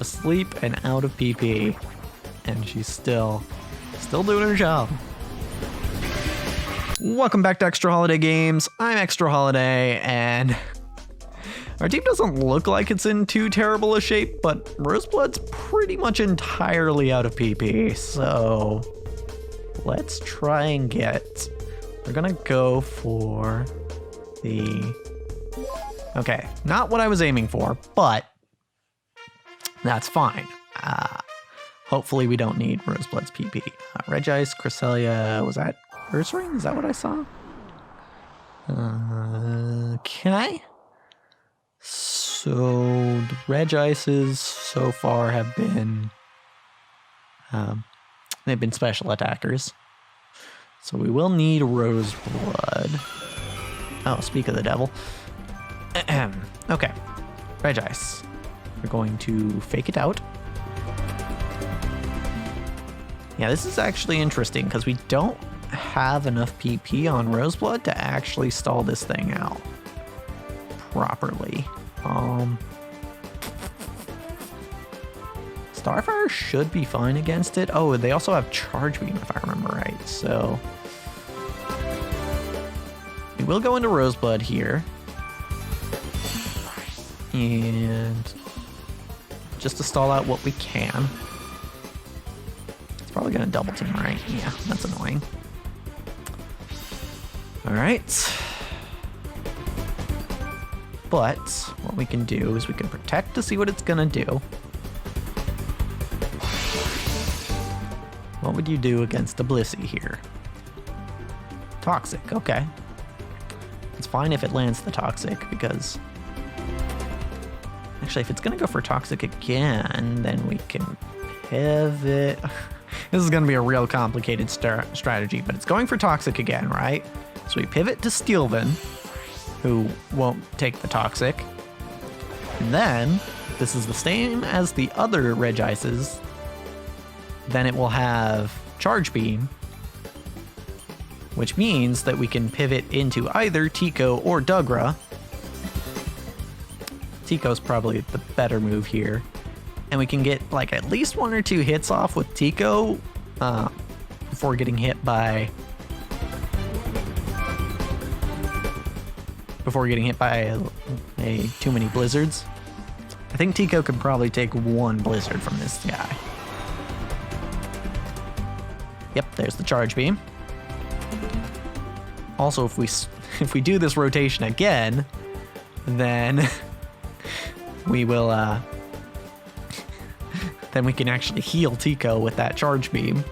asleep and out of PP. And she's still doing her job. Welcome back to ExtraHolidayGames. I'm ExtraHoliday, and our team doesn't look like it's in too terrible a shape, but Roseblood's pretty much entirely out of PP, so let's try and we're gonna go for okay, not what I was aiming for, but that's fine. Hopefully we don't need Roseblood's PP. Regice, Cresselia, was that Ursaring? Is that what I saw? Okay. So the Regices so far have been, they've been special attackers. So we will need Roseblood. Oh, speak of the devil. Okay, Regice. We're going to fake it out. Yeah, this is actually interesting because we don't have enough PP on Roseblood to actually stall this thing out properly. Starfire should be fine against it. Oh, they also have Charge Beam if I remember right. So we will go into Roseblood here. And just to stall out what we can. It's probably going to double team, right? Yeah, that's annoying. All right. But what we can do is we can protect to see what it's going to do. What would you do against a Blissey here? Toxic, okay. It's fine if it lands the Toxic because... Actually, if it's going to go for Toxic again, then we can pivot. This is going to be a real complicated strategy, but it's going for Toxic again, right? So we pivot to Steelvin, who won't take the Toxic. And then, this is the same as the other Regices, then it will have Charge Beam, which means that we can pivot into either Tiko or Dugra. Tiko's probably the better move here. And we can get like at least 1 or 2 hits off with Tiko before getting hit by too many blizzards. I think Tiko could probably take 1 blizzard from this guy. Yep, there's the Charge Beam. Also, if we do this rotation again, then we will then we can actually heal Tiko with that Charge Beam.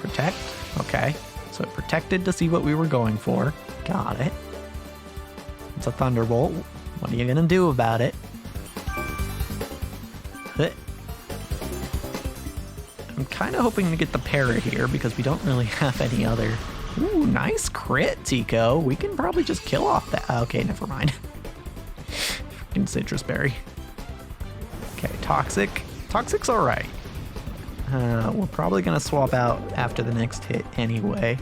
Protect. Okay. So it protected to see what we were going for. Got it. It's a Thunderbolt. What are you gonna do about it? I'm kind of hoping to get the Parrot here because we don't really have any other. Ooh, nice crit, Tiko. We can probably just kill off that. Okay, never mind. Freaking Citrus Berry. Okay, Toxic. Toxic's alright. We're probably going to swap out after the next hit anyway.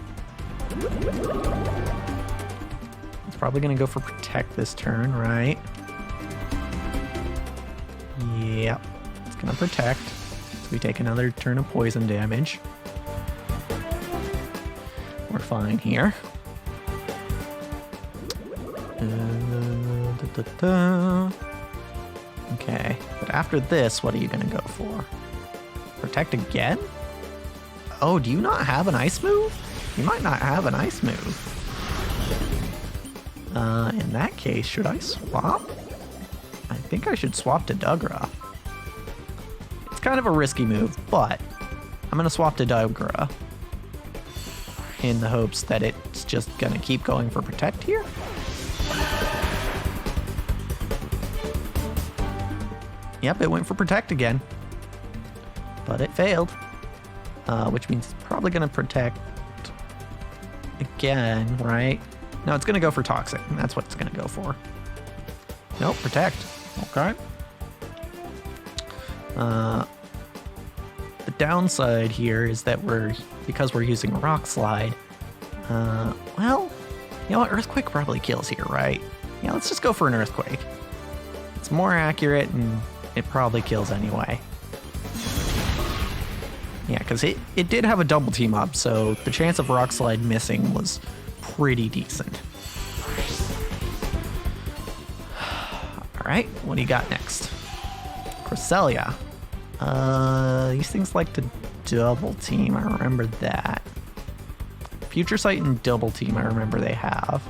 It's probably going to go for Protect this turn, right? Yep. It's going to Protect. So we take another turn of poison damage. We're fine here. Okay, but after this, what are you going to go for? Protect again? Oh, do you not have an ice move? You might not have an ice move. In that case, should I swap? I think I should swap to Dugra. It's kind of a risky move, but I'm going to swap to Dugra in the hopes that it's just going to keep going for Protect here. Yep, it went for Protect again. But it failed. Which means it's probably going to Protect again, right? No, it's going to go for Toxic. That's what it's going to go for. Nope, Protect. Okay. The downside here is that because we're using Rock Slide, well, you know what? Earthquake probably kills here, right? Yeah, let's just go for an Earthquake. It's more accurate and it probably kills anyway. Yeah, because it did have a double team up, so the chance of Rock Slide missing was pretty decent. Alright, what do you got next? Cresselia. These things like to double team, I remember that. Future Sight and double team, I remember they have.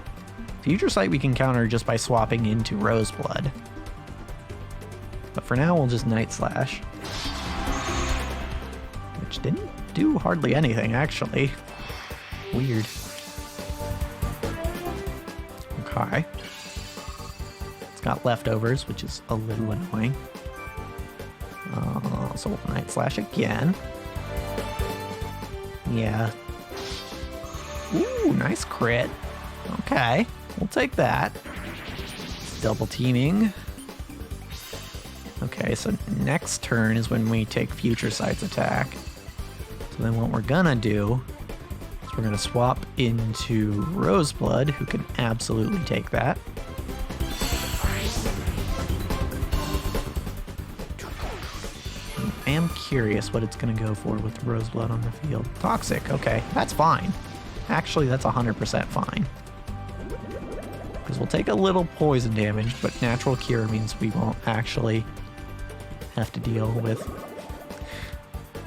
Future Sight we can counter just by swapping into Roseblood. But for now, we'll just Night Slash. Which didn't do hardly anything, actually. Weird. Okay. It's got leftovers, which is a little annoying. So we'll Night Slash again. Yeah. Ooh, nice crit. Okay, we'll take that. It's double teaming. Okay, so next turn is when we take Future Sight's attack. So then what we're gonna do is we're gonna swap into Roseblood, who can absolutely take that. I am curious what it's gonna go for with Roseblood on the field. Toxic, okay, that's fine. Actually, that's 100% fine. Because we'll take a little poison damage, but Natural Cure means we won't actually have to deal with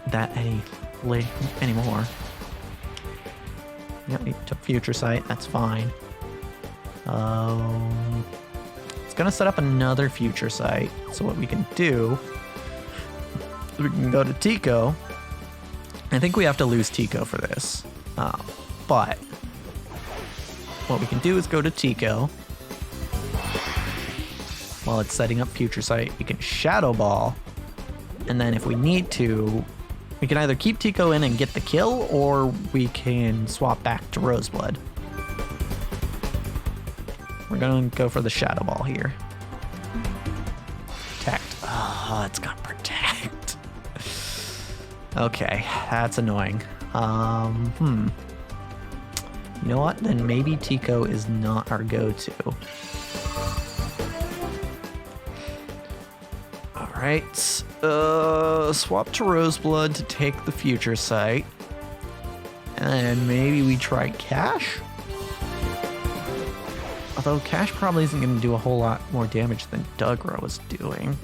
that anymore. Yep, we took Future Sight, that's fine. It's gonna set up another Future Sight, so what we can do, we can go to Tiko. I think we have to lose Tiko for this. But what we can do is go to Tiko. While it's setting up Future Sight, we can Shadow Ball. And then if we need to, we can either keep Tiko in and get the kill, or we can swap back to Roseblood. We're going to go for the Shadow Ball here. Protect. Oh, it's got Protect. Okay, that's annoying. You know what? Then maybe Tiko is not our go-to. Alright. Swap to Roseblood to take the Future Sight. And maybe we try Cash? Although Cash probably isn't going to do a whole lot more damage than Dugra was doing.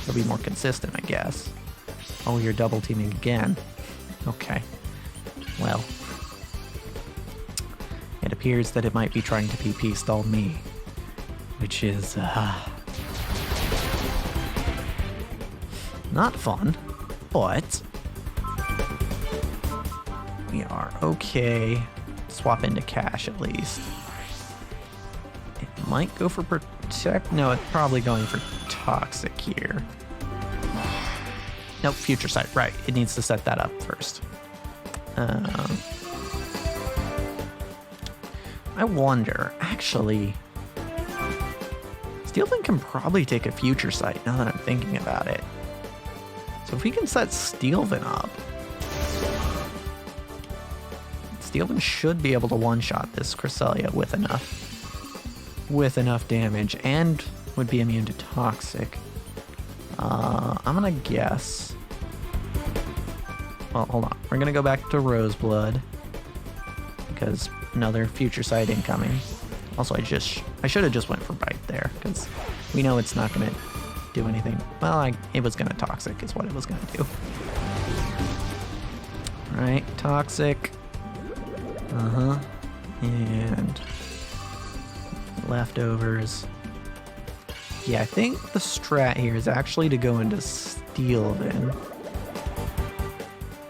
It'll be more consistent, I guess. Oh, you're double teaming again. Okay. Well. It appears that it might be trying to PP stall me, which is not fun, but we are okay. Swap into Cash at least. It might go for Protect. No, it's probably going for Toxic here. Nope, Future Sight. Right, it needs to set that up first. I wonder, actually, Steelvin can probably take a Future Sight now that I'm thinking about it. So if we can set Steelvin up, Steelvin should be able to one-shot this Cresselia with enough damage, and would be immune to Toxic. I'm gonna guess. Well, hold on. We're gonna go back to Roseblood because another Future Sight incoming. Also, I should have just went for Bite there because we know it's not gonna do anything. Well, it was gonna Toxic is what it was gonna do. All right, Toxic. And leftovers. Yeah, I think the strat here is actually to go into Steelvin.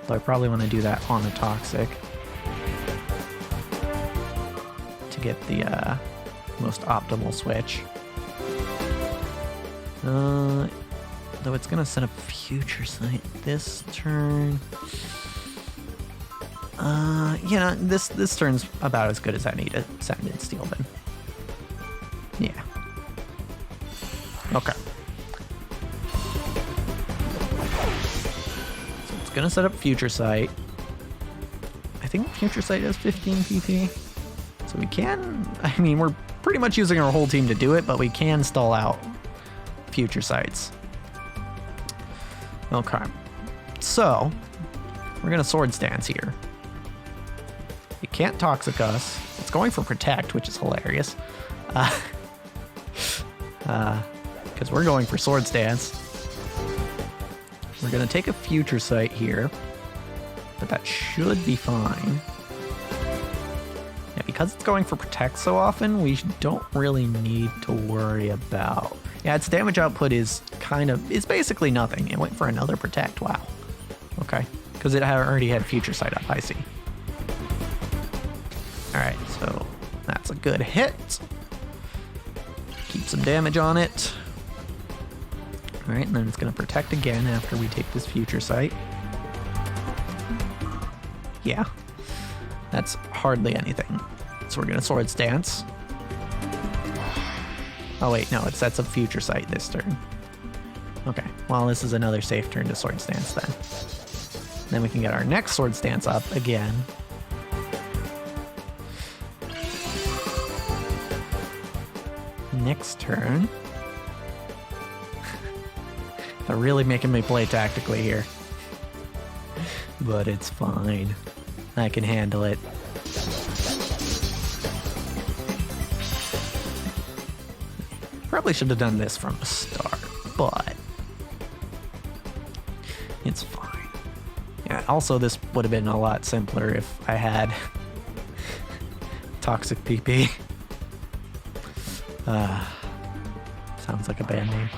Though I probably want to do that on a Toxic to get the most optimal switch. Though it's going to set up Future Sight this turn. Yeah, this turn's about as good as I need to send in Steelvin. Yeah. Okay. So it's gonna set up Future Sight. I think Future Sight has 15 PP. So we can, I mean, we're pretty much using our whole team to do it, but we can stall out future sights. Okay. So, we're going to sword stance here. You can't toxic us. It's going for protect, which is hilarious. Because we're going for sword stance. We're going to take a future sight here. But that should be fine. Yeah, because it's going for protect so often, we don't really need to worry about... Yeah, its damage output is basically nothing. It went for another protect. Wow. Okay. Because it already had future sight up, I see. Alright, so that's a good hit. Keep some damage on it. Alright, and then it's going to protect again after we take this future sight. Yeah, that's hardly anything. So we're going to sword stance. Oh wait, no, it sets up future sight this turn. Okay, well this is another safe turn to sword stance then. Then we can get our next sword stance up again. Next turn. They're really making me play tactically here. But it's fine. I can handle it. Probably should have done this from the start, but it's fine. Yeah, also this would have been a lot simpler if I had toxic PP. Sounds like a band name.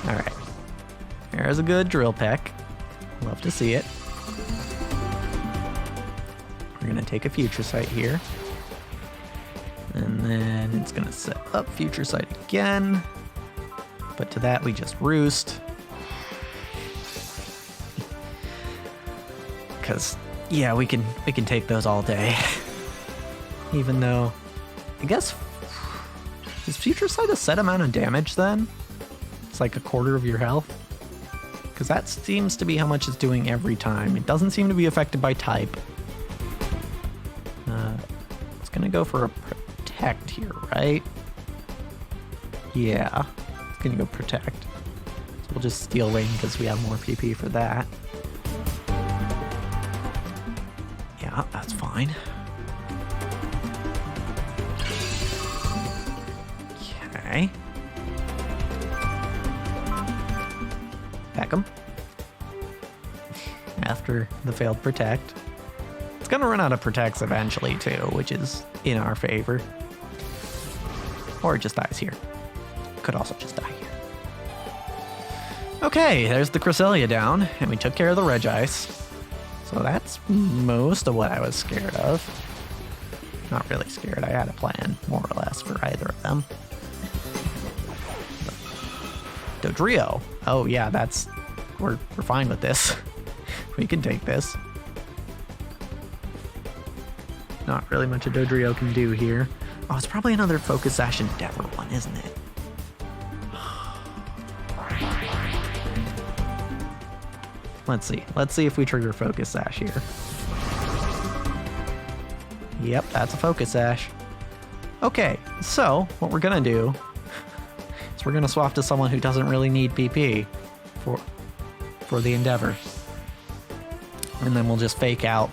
Alright. There's a good drill peck. Love to see it. We're going to take a future sight here. And then it's going to set up future sight again. But to that we just roost. Because, yeah, we can take those all day. Even though, I guess, is future sight a set amount of damage then? It's like a quarter of your health? Because that seems to be how much it's doing every time. It doesn't seem to be affected by type. It's going to go for a protect here, right? Yeah, it's going to go protect. So we'll just steal wing because we have more PP for that. Yeah, that's fine. Okay. Peck him. After the failed protect. It's gonna run out of protects eventually too, which is in our favor. Or it just dies here. Could also just die here. Okay, there's the Cresselia down, and we took care of the Regice. So that's most of what I was scared of. Not really scared, I had a plan, more or less, for either of them. Dodrio. Oh yeah, we're fine with this. We can take this. Not really much a Dodrio can do here. Oh, it's probably another Focus Sash Endeavor one, isn't it? Let's see. Let's see if we trigger Focus Sash here. Yep, that's a Focus Sash. Okay, so what we're gonna do is we're gonna swap to someone who doesn't really need PP for the Endeavor. And then we'll just fake out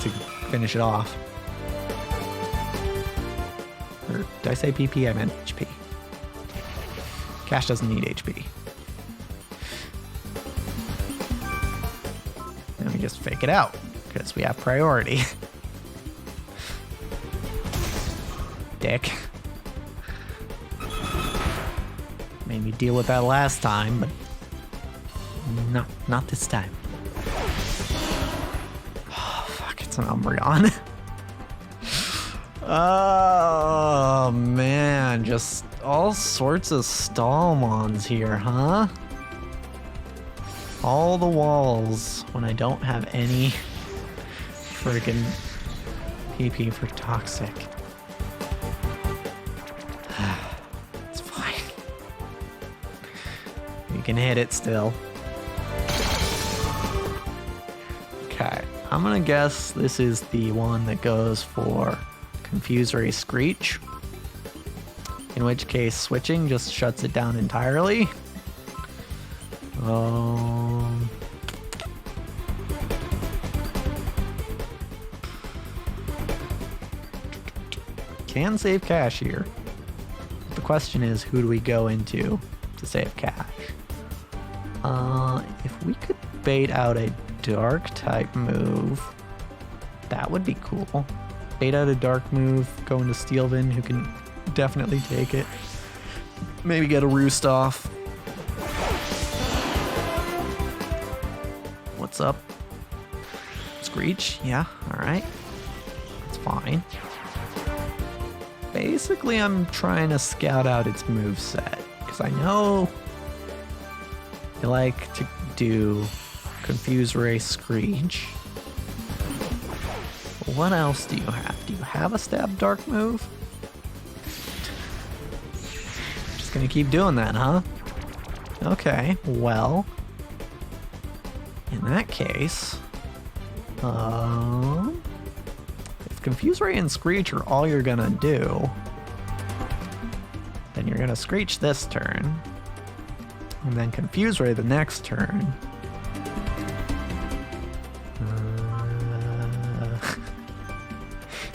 to finish it off. Or did I say PP? I meant HP. Cash doesn't need HP. And we just fake it out because we have priority. Dick. Made me deal with that last time, but no, not this time. Oh, fuck, it's an Umbreon. Oh, man, just all sorts of Stallmons here, huh? All the walls when I don't have any friggin' PP for Toxic. It's fine. We can hit it still. Okay, I'm gonna guess this is the one that goes for Confusory Screech. In which case, switching just shuts it down entirely. Can save cash here. The question is, who do we go into to save cash? If we could bait out a dark type move, that would be cool. Bait out a dark move, go into Steelvin, who can definitely take it. Maybe get a roost off. What's up? Screech? Yeah, alright. That's fine. Basically, I'm trying to scout out its moveset, because I know you like to do Confuse Ray, Screech. What else do you have? Do you have a Stab Dark move? Just gonna keep doing that, huh? Okay, well, in that case, if Confuse Ray and Screech are all you're gonna do, then you're gonna Screech this turn, and then Confuse Ray the next turn.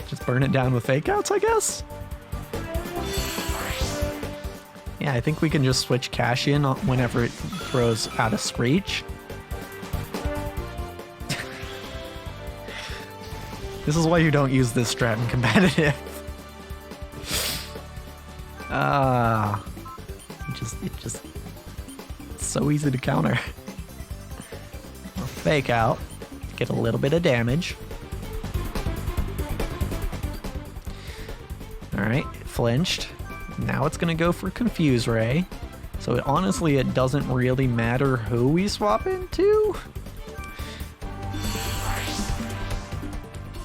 Just burn it down with Fake Outs, I guess? Yeah, I think we can just switch Cash in whenever it throws out a Screech. This is why you don't use this strat in competitive. It's so easy to counter. I'll Fake Out, get a little bit of damage. Alright, it flinched. Now it's gonna go for Confuse Ray. So honestly, it doesn't really matter who we swap into.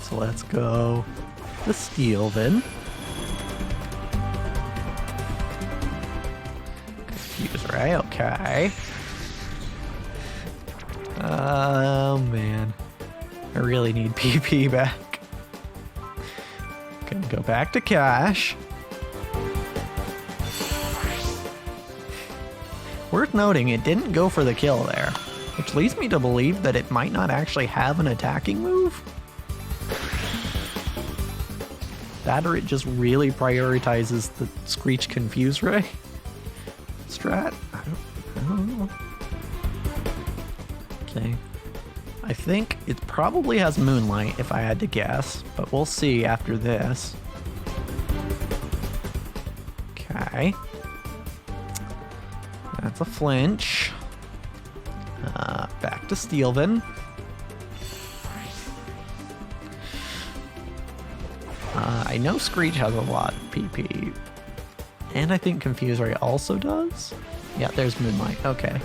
So let's go the Steelvin. Confuse Ray, okay. Oh man, I really need PP back. Gonna go back to cash. Worth noting, it didn't go for the kill there, which leads me to believe that it might not actually have an attacking move. That or it just really prioritizes the Screech Confuse Ray strat. I don't know. Okay. I think it probably has Moonlight if I had to guess, but we'll see after this. Okay. That's a flinch. Back to Steelvin. I know Screech has a lot of PP. And I think Confuse Ray also does. Yeah, there's Moonlight. Okay.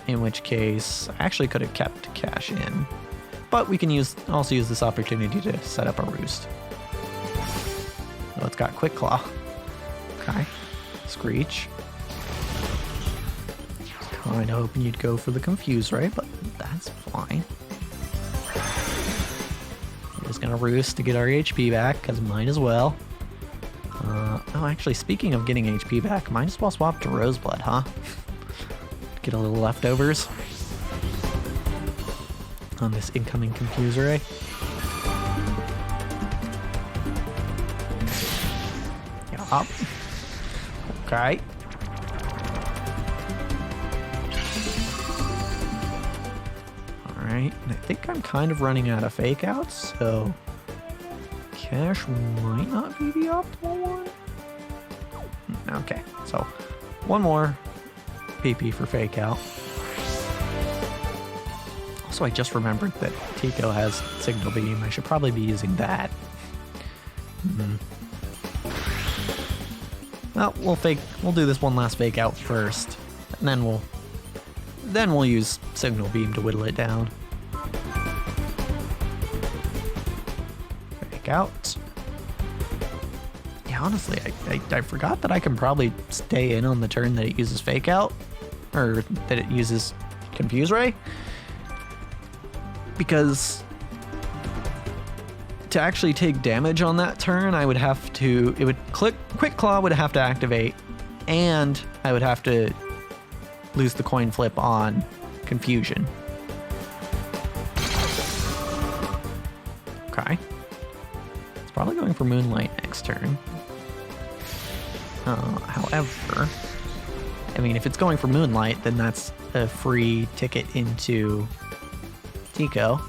In which case, I actually could have kept Cash in. But we can also use this opportunity to set up a roost. Oh, it's got Quick Claw. Okay. Screech. Kinda hoping you'd go for the Confuse Ray, but that's fine. We're just gonna roost to get our HP back, because might as well. Oh, actually, speaking of getting HP back, might as well swap to Roseblood, huh? Get a little leftovers on this incoming Confuse Ray. Yup. Okay. Alright, and I think I'm kind of running out of Fake Outs, so Cash might not be the optimal one. Okay, so one more PP for Fake Out. Also, I just remembered that Tiko has Signal Beam. I should probably be using that. Well, we'll do this one last Fake Out first, and then we'll use Signal Beam to whittle it down. Fake Out. Yeah, honestly, I forgot that I can probably stay in on the turn that it uses Fake Out, or that it uses Confuse Ray, because to actually take damage on that turn, I would have to, Quick Claw would have to activate, and I would have to lose the coin flip on Confusion. Okay. It's probably going for Moonlight next turn. However, I mean, if it's going for Moonlight, then that's a free ticket into Tiko.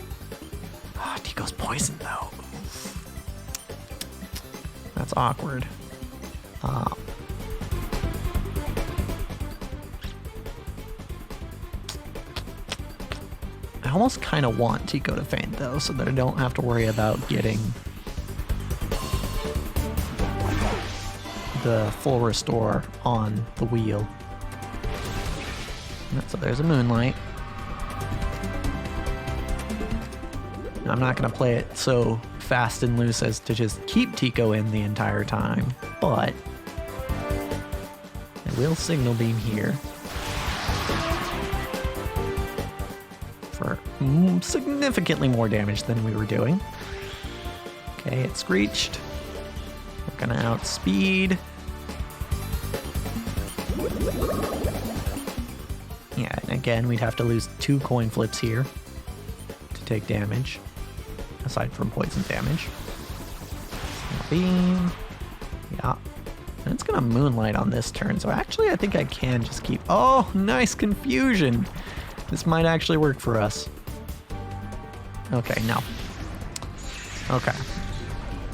Oh, Tiko's poisoned, though. That's awkward. I almost kind of want Tiko to faint, though, so that I don't have to worry about getting the full restore on the wheel. So there's a Moonlight. I'm not going to play it so fast and loose as to just keep Tiko in the entire time, but I will Signal Beam here for significantly more damage than we were doing. Okay, it screeched. We're going to outspeed. Yeah, and again, we'd have to lose 2 coin flips here to take damage, aside from poison damage. Beam. Yeah. And it's going to Moonlight on this turn, so actually I think I can just keep... Oh, nice Confusion! This might actually work for us. Okay, no. Okay.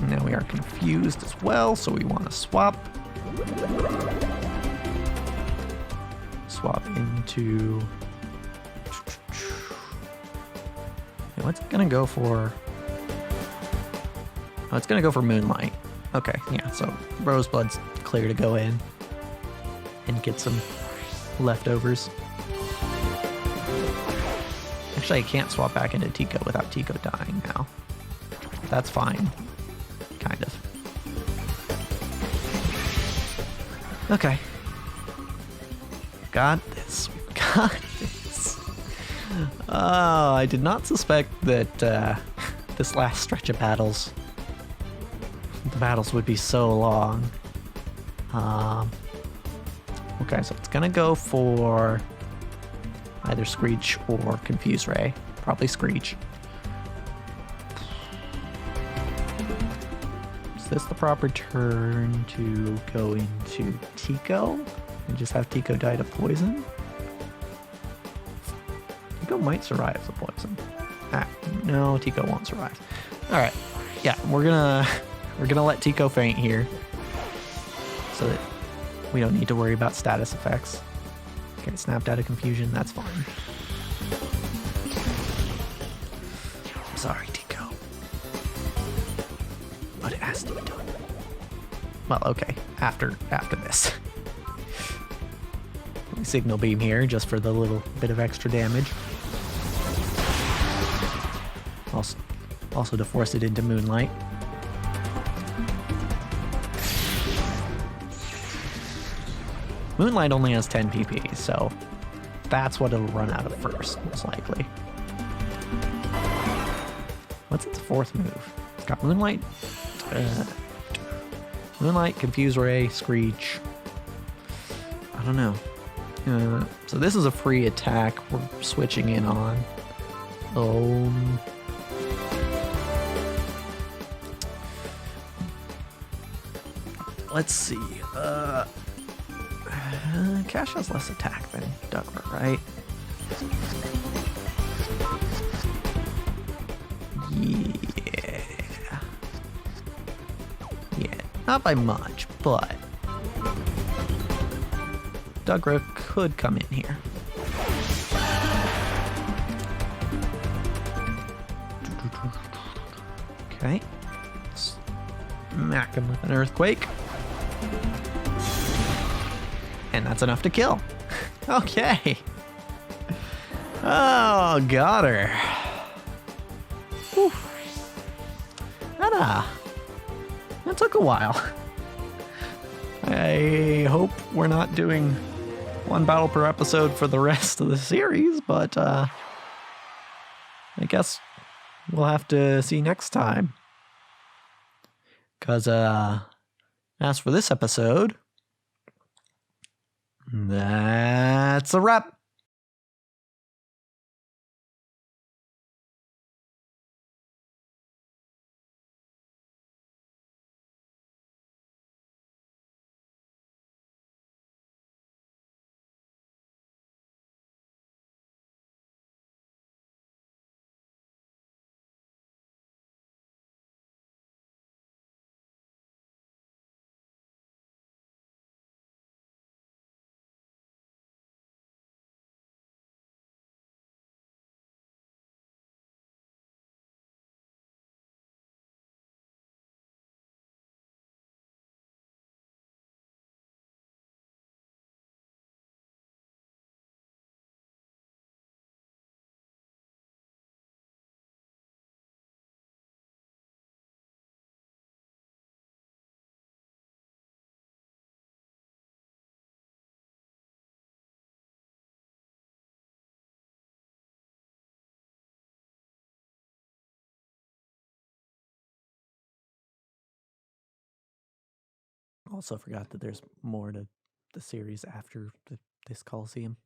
Now we are confused as well, so we want to swap. Swap into... What's it gonna go for? Oh, it's gonna go for Moonlight. Okay, yeah, so Roseblood's clear to go in and get some leftovers. Actually, I can't swap back into Tiko without Tiko dying now. That's fine. Kind of. Okay. Got this. We've got this. Oh, I did not suspect that this last stretch of battles, the battles would be so long. Okay, so it's gonna go for either Screech or Confuse Ray. Probably Screech. Is this the proper turn to go into Tiko and just have Tiko die to poison? Tiko might survive the poison. No, Tiko won't survive. All right, yeah, we're gonna let Tiko faint here, so that we don't need to worry about status effects. Okay, snapped out of Confusion. That's fine. I'm sorry, Tiko, but it has to be done. Well, okay, after this. Signal Beam here just for the little bit of extra damage. Also to force it into Moonlight. Moonlight only has 10 PP, so that's what it'll run out of first, most likely. What's its fourth move? It's got Moonlight, Moonlight, Confuse Ray, Screech. I don't know. So this is a free attack we're switching in on. Let's see. Cash has less attack than Duckler, right? Yeah, not by much, but Dugra could come in here. Okay. Smack him with an Earthquake. And that's enough to kill. Okay. Oh, got her. Whew. That took a while. I hope we're not doing one battle per episode for the rest of the series, but I guess we'll have to see next time. Because as for this episode, that's a wrap. Also forgot that there's more to the series after this Coliseum.